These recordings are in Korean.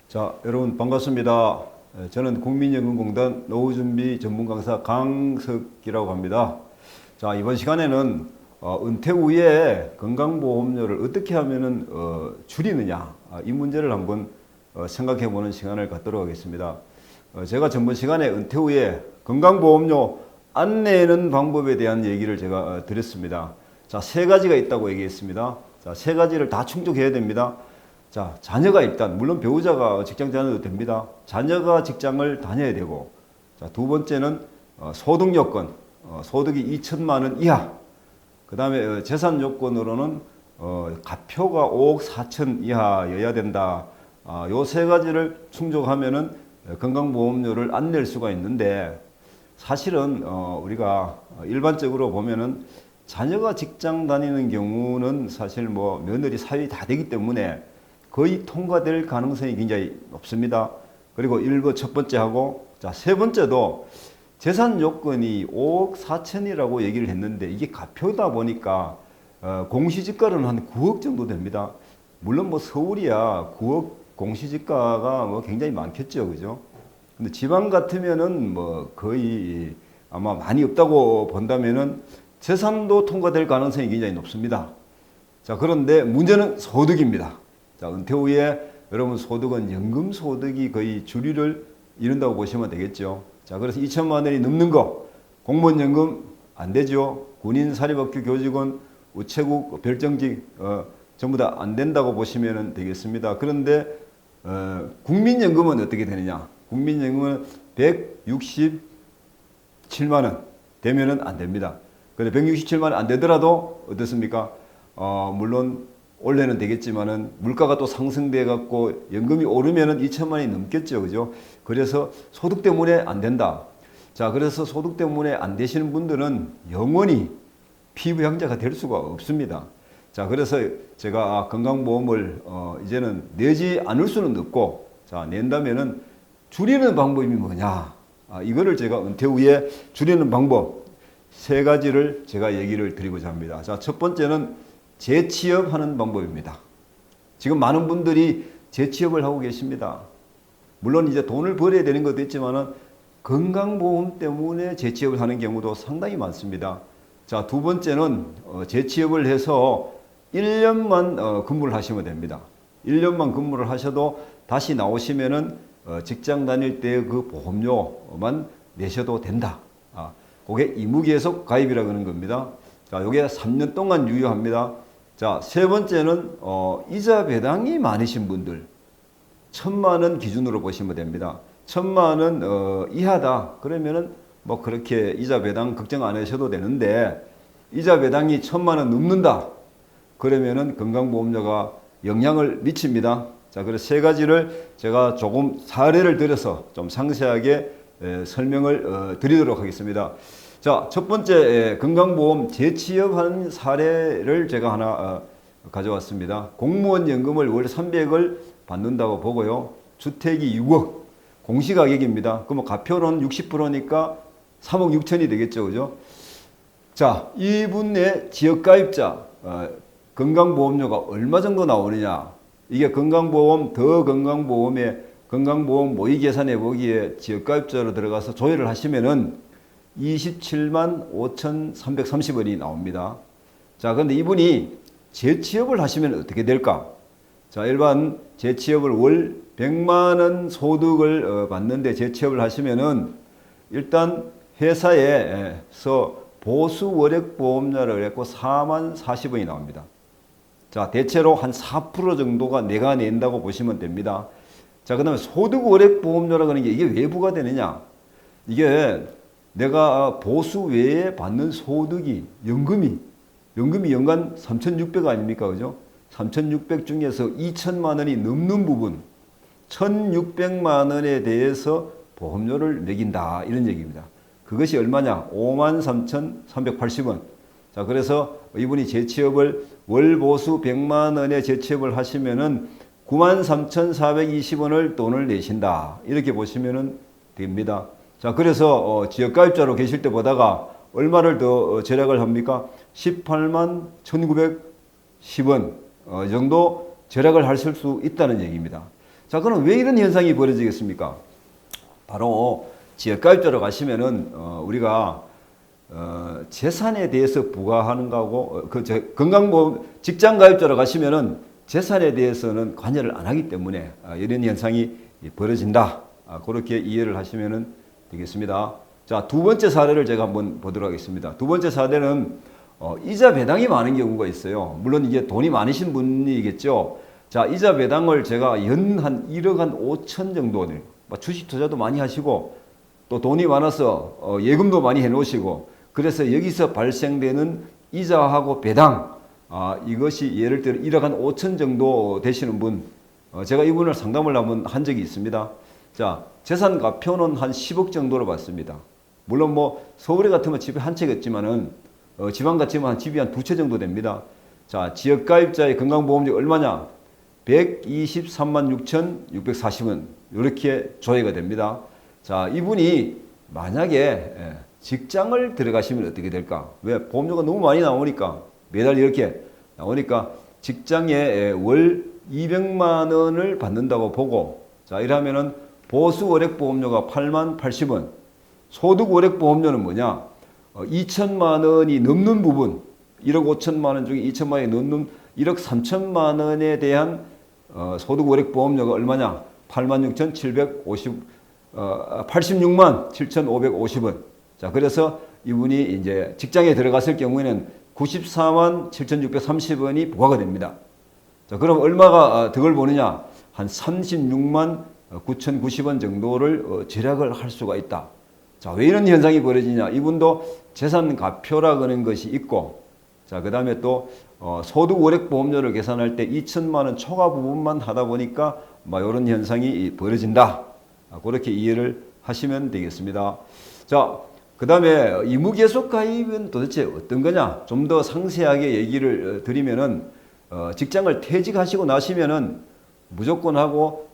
자, 여러분 반갑습니다. 저는 국민연금공단 노후준비 전문 강사 강석기라고 합니다. 자, 이번 시간에는 은퇴 후에 건강보험료를 어떻게 하면은 줄이느냐, 이 문제를 한번 생각해 보는 시간을 갖도록 하겠습니다. 제가 전번 시간에 은퇴 후에 건강보험료 안 내는 방법에 대한 얘기를 제가 드렸습니다. 자, 세 가지가 있다고 얘기했습니다. 자, 세 가지를 다 충족해야 됩니다. 자, 자녀가 일단, 물론 배우자가 직장 다녀도 됩니다. 자녀가 직장을 다녀야 되고, 자, 두 번째는 소득 요건, 소득이 2천만 원 이하. 그 다음에 재산 요건으로는 가표가 5억 4천 이하여야 된다. 요 세 가지를 충족하면은 건강보험료를 안 낼 수가 있는데, 사실은 우리가 일반적으로 보면은 자녀가 직장 다니는 경우는 사실 뭐 며느리 사위 다 되기 때문에 거의 통과될 가능성이 굉장히 높습니다. 그리고 첫 번째 하고, 자, 세 번째도 재산 요건이 5억 4천이라고 얘기를 했는데 이게 가표다 보니까 공시지가로는 한 9억 정도 됩니다. 물론 뭐 서울이야 9억 공시지가가 뭐 굉장히 많겠죠, 그죠? 근데 지방 같으면은 뭐 거의 아마 많이 없다고 본다면은 재산도 통과될 가능성이 굉장히 높습니다. 자, 그런데 문제는 소득입니다. 자, 은퇴 후에 여러분 소득은 연금 소득이 거의 주류를 이룬다고 보시면 되겠죠. 자, 그래서 2천만 원이 넘는 거, 공무원 연금 안 되죠. 군인, 사립학교 교직원, 우체국, 별정직 전부 다 안 된다고 보시면 되겠습니다. 그런데 국민연금은 어떻게 되느냐? 국민연금은 167만 원 되면은 안 됩니다. 근데 167만 원 안 되더라도 어떻습니까? 물론 올해는 되겠지만은 물가가 또 상승돼 갖고 연금이 오르면은 2천만 원이 넘겠죠. 그죠? 그래서 소득 때문에 안 된다. 자, 그래서 소득 때문에 안 되시는 분들은 영원히 피부양자가 될 수가 없습니다. 자, 그래서 제가 건강보험을 이제는 내지 않을 수는 없고, 자, 낸다면은 줄이는 방법이 뭐냐? 이거를 제가 은퇴 후에 줄이는 방법 세 가지를 제가 얘기를 드리고자 합니다. 자, 첫 번째는 재취업하는 방법입니다. 지금 많은 분들이 재취업을 하고 계십니다. 물론 이제 돈을 벌어야 되는 것도 있지만은 건강보험 때문에 재취업을 하는 경우도 상당히 많습니다. 자, 두 번째는 재취업을 해서 1년만 근무를 하시면 됩니다. 1년만 근무를 하셔도 다시 나오시면은 직장 다닐 때 그 보험료만 내셔도 된다. 그게 의무계속 가입이라고 하는 겁니다. 자, 요게 3년 동안 유효합니다. 자, 세 번째는 이자 배당이 많으신 분들 1,000만 원 기준으로 보시면 됩니다. 1,000만 원 이하다 그러면은 뭐 그렇게 이자 배당 걱정 안 하셔도 되는데, 이자 배당이 1,000만 원 넘는다 그러면은 건강보험료가 영향을 미칩니다. 자, 그래서 세 가지를 제가 조금 사례를 들어서 좀 상세하게 설명을 드리도록 하겠습니다. 자, 첫 번째 건강보험 재취업하는 사례를 제가 하나 가져왔습니다. 공무원 연금을 월 300을 받는다고 보고요. 주택이 6억, 공시가격입니다. 그러면 가표는 60%니까 3억 6천이 되겠죠, 그죠? 자, 이분의 지역가입자 건강보험료가 얼마 정도 나오느냐? 이게 건강보험 더 건강보험에 건강보험 모의 계산해 보기에 지역가입자로 들어가서 조회를 하시면은 27만 5,330원이 나옵니다. 자, 근데 이분이 재취업을 하시면 어떻게 될까? 자, 일반 재취업을 월 100만 원 소득을 받는데 재취업을 하시면은 일단 회사에서 보수 월액 보험료를 했고 4만 40원이 나옵니다. 자, 대체로 한 4% 정도가 내가 낸다고 보시면 됩니다. 자, 그 다음에 소득 월액 보험료라고 하는 게 이게 왜 부과되느냐? 이게 내가 보수 외에 받는 소득이 연금이 연간 3,600 아닙니까? 그죠? 3,600 중에서 2천만 원이 넘는 부분 1,600만 원에 대해서 보험료를 매긴다 이런 얘기입니다. 그것이 얼마냐? 53,380원. 자, 그래서 이분이 재취업을 월 보수 100만 원에 재취업을 하시면은 93,420원을 돈을 내신다. 이렇게 보시면 됩니다. 자, 그래서 지역가입자로 계실 때 보다가 얼마를 더 절약을 합니까? 18만 1,910원 정도 절약을 하실 수 있다는 얘기입니다. 자, 그럼 왜 이런 현상이 벌어지겠습니까? 바로 지역가입자로 가시면은 우리가 재산에 대해서 부과하는 거하고 건강보험 직장가입자로 가시면은 재산에 대해서는 관여를 안 하기 때문에 이런 현상이 벌어진다. 그렇게 이해를 하시면 되겠습니다. 자, 두 번째 사례를 제가 한번 보도록 하겠습니다. 두 번째 사례는 이자 배당이 많은 경우가 있어요. 물론 이게 돈이 많으신 분이겠죠. 자, 이자 배당을 제가 연 한 1억 한 5천 정도, 주식 투자도 많이 하시고 또 돈이 많아서 예금도 많이 해놓으시고 그래서 여기서 발생되는 이자하고 배당, 이것이 예를 들어 1억 한 5천 정도 되시는 분, 제가 이분을 상담을 한번 한 적이 있습니다. 자, 재산가표는 한 10억 정도로 봤습니다. 물론 뭐 서울에 같으면 집이 한 채겠지만은 지방 같으면 한 집이 한 두 채 정도 됩니다. 자, 지역가입자의 건강보험료가 얼마냐? 123만 6,640원 이렇게 조회가 됩니다. 자, 이분이 만약에 직장을 들어가시면 어떻게 될까? 왜? 보험료가 너무 많이 나오니까 매달 이렇게 나오니까 직장에 월 200만 원을 받는다고 보고, 자, 이러면은 보수 월액 보험료가 8만 80원, 소득 월액 보험료는 뭐냐? 2천만 원이 넘는 부분, 1억 5천만 원 중에 2천만 원이 넘는 1억 3천만 원에 대한 소득 월액 보험료가 얼마냐? 86만 7,550원. 자, 그래서 이분이 이제 직장에 들어갔을 경우에는 94만 7,630원이 부과가 됩니다. 자, 그럼 얼마가 덕을 보느냐? 한 36만 9,090원 정도를 절약을 할 수가 있다. 자, 왜 이런 현상이 벌어지냐? 이분도 재산가표라고 하는 것이 있고, 자, 그 다음에 또 소득 월액 보험료를 계산할 때 2천만 원 초과 부분만 하다 보니까 이런 현상이 벌어진다. 그렇게 이해를 하시면 되겠습니다. 자, 그 다음에 의무계속 가입은 도대체 어떤 거냐? 좀 더 상세하게 얘기를 드리면은 직장을 퇴직하시고 나시면은 무조건 하고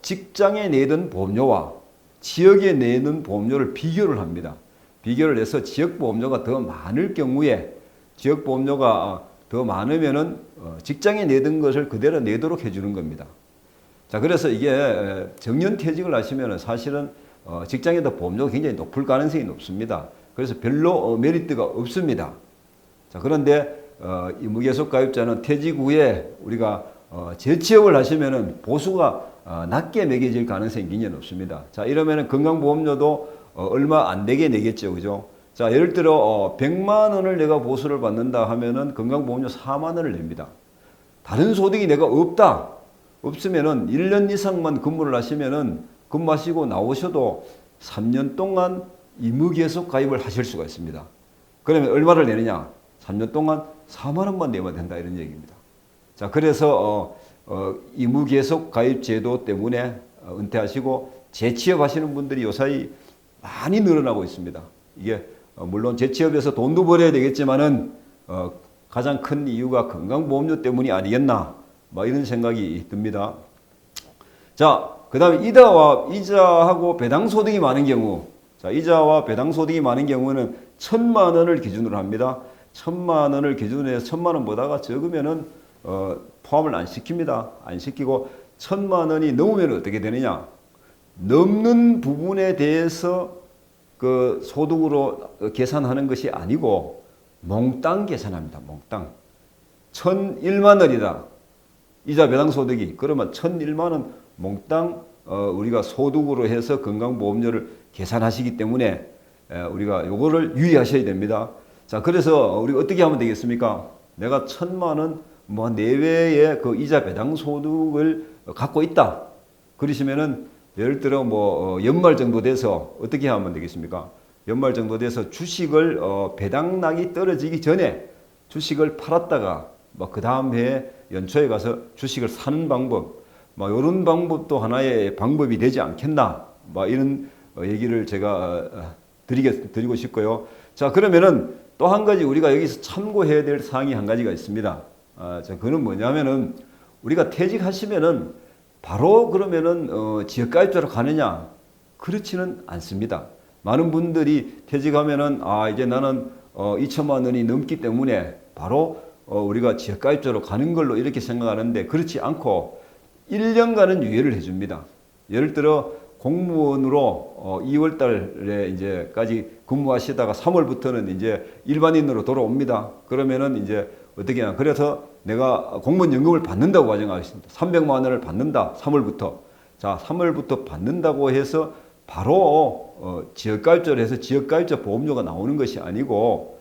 직장에 내던 보험료와 지역에 내는 보험료를 비교를 합니다. 비교를 해서 지역 보험료가 더 많을 경우에 지역 보험료가 더 많으면은 직장에 내던 것을 그대로 내도록 해주는 겁니다. 자, 그래서 이게 정년 퇴직을 하시면은 사실은 직장에도 보험료가 굉장히 높을 가능성이 높습니다. 그래서 별로 메리트가 없습니다. 자, 그런데 의무계속 가입자는 퇴직 후에 우리가 재취업을 하시면은 보수가 낮게 매겨질 가능성이 굉장히 높습니다. 자, 이러면은 건강보험료도 얼마 안 되게 내겠죠, 그죠? 자, 예를 들어 100만 원을 내가 보수를 받는다 하면은 건강보험료 4만 원을 냅니다. 다른 소득이 내가 없으면은 1년 이상만 근무를 하시면은 근무하시고 나오셔도 3년 동안 의무계속 가입을 하실 수가 있습니다. 그러면 얼마를 내느냐? 3년 동안 4만 원만 내면 된다, 이런 얘기입니다. 자, 그래서 의무계속 가입 제도 때문에 은퇴하시고 재취업하시는 분들이 요사이 많이 늘어나고 있습니다. 이게 물론 재취업에서 돈도 벌어야 되겠지만은 가장 큰 이유가 건강보험료 때문이 아니겠나, 이런 생각이 듭니다. 자, 그 다음에 이자하고 배당소득이 많은 경우, 자, 이자와 배당소득이 많은 경우는 1,000만 원을 기준으로 합니다. 1,000만 원을 기준으로 해서 1,000만 원보다가 적으면은 포함을 안 시킵니다. 안 시키고 1,000만 원이 넘으면 어떻게 되느냐? 넘는 부분에 대해서 그 소득으로 계산하는 것이 아니고 몽땅 계산합니다. 몽땅. 1,001만 원이다. 이자 배당 소득이. 그러면 1,001만 원 몽땅 우리가 소득으로 해서 건강보험료를 계산하시기 때문에 우리가 요거를 유의하셔야 됩니다. 자, 그래서 우리가 어떻게 하면 되겠습니까? 내가 1,000만 원 내외의 그 이자 배당 소득을 갖고 있다. 그러시면은 예를 들어 연말 정도 돼서 어떻게 하면 되겠습니까? 연말 정도 돼서 주식을 배당락이 떨어지기 전에 주식을 팔았다가 그 다음 해에 연초에 가서 주식을 사는 방법, 이런 방법도 하나의 방법이 되지 않겠나, 이런 얘기를 제가 드리고 싶고요. 자, 그러면은 또 한 가지 우리가 여기서 참고해야 될 사항이 한 가지가 있습니다. 자, 그는 뭐냐면은 우리가 퇴직하시면은 바로 그러면은 지역가입자로 가느냐? 그렇지는 않습니다. 많은 분들이 퇴직하면은 이제 나는 2천만 원이 넘기 때문에 바로 우리가 지역가입자로 가는 걸로 이렇게 생각하는데 그렇지 않고 1년간은 유예를 해줍니다. 예를 들어 공무원으로 2월 달에 이제까지 근무하시다가 3월부터는 이제 일반인으로 돌아옵니다. 그러면은 이제 어떻게 하냐. 그래서 내가 공무원 연금을 받는다고 가정하겠습니다. 300만 원을 받는다. 3월부터. 자, 3월부터 받는다고 해서 바로 지역가입자를 해서 지역가입자 보험료가 나오는 것이 아니고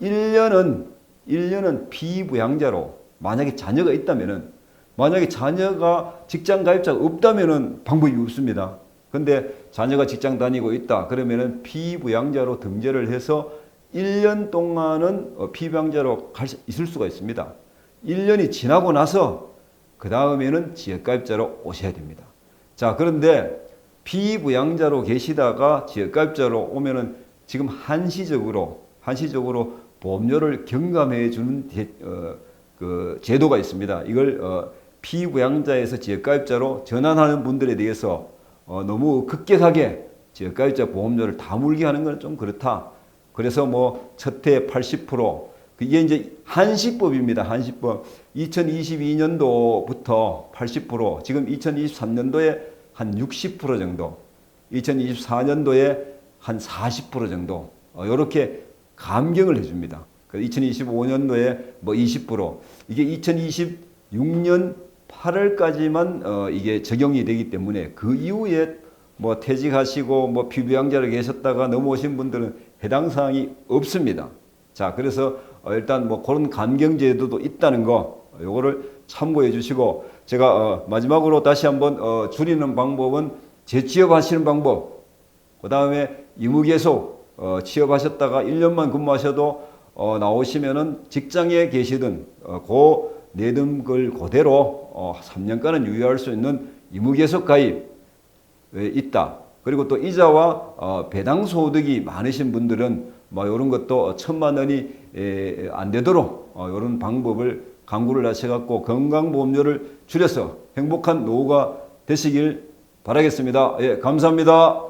1년은 피부양자로 만약에 자녀가 있다면은 만약에 자녀가 직장 가입자가 없다면은 방법이 없습니다. 근데 자녀가 직장 다니고 있다. 그러면은 피부양자로 등재를 해서 1년 동안은 피부양자로 있을 수가 있습니다. 1년이 지나고 나서 그 다음에는 지역가입자로 오셔야 됩니다. 자, 그런데 피부양자로 계시다가 지역가입자로 오면은 지금 한시적으로 보험료를 경감해 주는 그 제도가 있습니다. 이걸 피부양자에서 지역가입자로 전환하는 분들에 대해서 너무 급격하게 지역가입자 보험료를 다 물게 하는 건 좀 그렇다. 그래서 뭐 첫해 80% 이게 이제 한시법입니다. 한시법. 2022년도부터 80%, 지금 2023년도에 한 60% 정도, 2024년도에 한 40% 정도 이렇게 감경을 해줍니다. 2025년도에 뭐 20%, 이게 2026년 8월까지만 이게 적용이 되기 때문에 그 이후에 뭐 퇴직하시고 뭐 피부양자로 계셨다가 넘어오신 분들은 해당 사항이 없습니다. 자, 그래서 일단 뭐 그런 감경 제도도 있다는 거 요거를 참고해 주시고, 제가 마지막으로 다시 한번 줄이는 방법은 재취업하시는 방법, 그 다음에 의무계속 취업하셨다가 1년만 근무하셔도 나오시면은 직장에 계시든 그 내등을 그대로 3년간은 유효할 수 있는 의무계속 가입 있다. 그리고 또 이자와 배당 소득이 많으신 분들은 뭐 이런 것도 1,000만 원이 안 되도록 이런 방법을 강구를 하셔갖고 건강보험료를 줄여서 행복한 노후가 되시길 바라겠습니다. 예, 감사합니다.